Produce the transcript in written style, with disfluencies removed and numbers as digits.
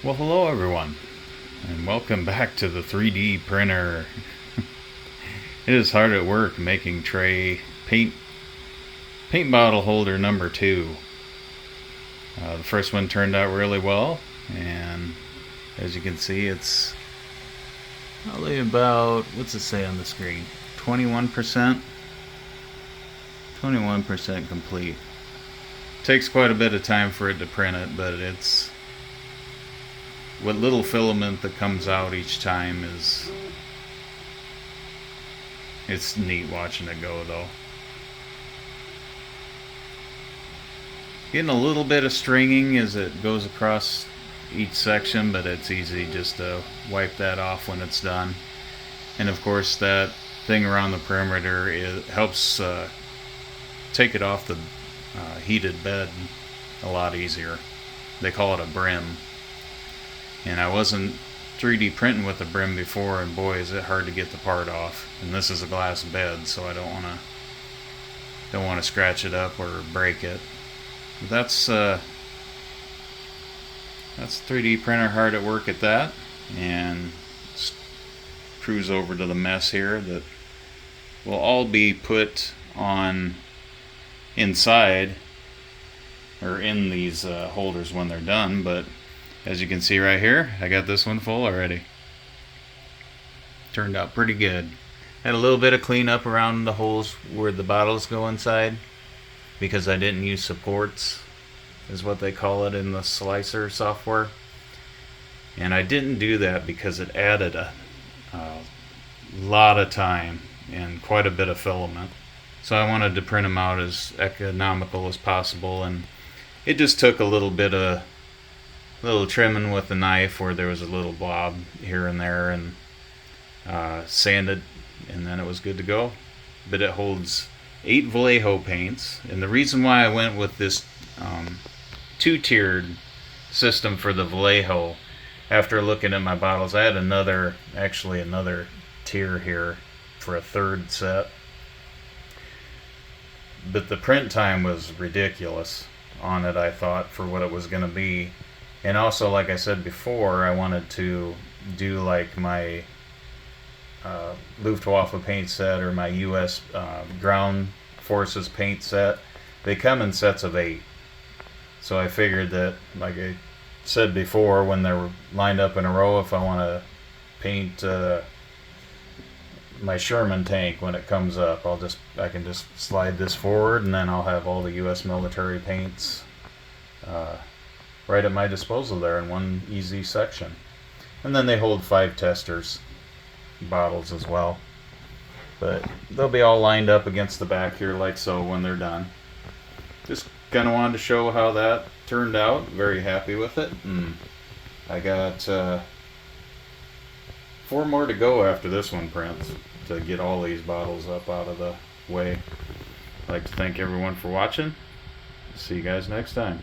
Well, hello everyone, and welcome back to the 3D printer. It is hard at work making tray paint bottle holder number 2. The first one turned out really well, and as you can see, it's probably about, what's it say on the screen? 21%? 21% complete. Takes quite a bit of time for it to print it, but it's what little filament that comes out each time is, it's neat watching it go though. Getting a little bit of stringing as it goes across each section, but it's easy just to wipe that off when it's done. And of course that thing around the perimeter, it helps take it off the heated bed a lot easier. They call it a brim. And I wasn't 3D printing with a brim before, and boy is it hard to get the part off. And this is a glass bed, so I don't want to scratch it up or break it. But that's 3D printer hard at work at that. And let's cruise over to the mess here that will all be put on inside or in these holders when they're done. But as you can see right here, I got this one full already. Turned out pretty good. Had a little bit of cleanup around the holes where the bottles go inside because I didn't use supports, is what they call it in the slicer software. And I didn't do that because it added a lot of time and quite a bit of filament. So I wanted to print them out as economical as possible, and it just took a little bit of trimming with the knife where there was a little blob here and there, and sanded, and then it was good to go. But it holds 8 Vallejo paints, and the reason why I went with this 2-tiered system for the Vallejo, after looking at my bottles, I had another tier here for a third set, but the print time was ridiculous on it, I thought, for what it was going to be. And also, like I said before, I wanted to do like my Luftwaffe paint set or my U.S. Ground Forces paint set. They come in sets of 8. So I figured that, like I said before, when they're lined up in a row, if I want to paint my Sherman tank when it comes up, I can just slide this forward, and then I'll have all the U.S. military paints right at my disposal there in one easy section. And then they hold 5 testers bottles as well, but they'll be all lined up against the back here like so when they're done. Just kind of wanted to show how that turned out. Very happy with it, and I got 4 more to go after this one prints to get all these bottles up out of the way. I'd like to thank everyone for watching. See you guys next time.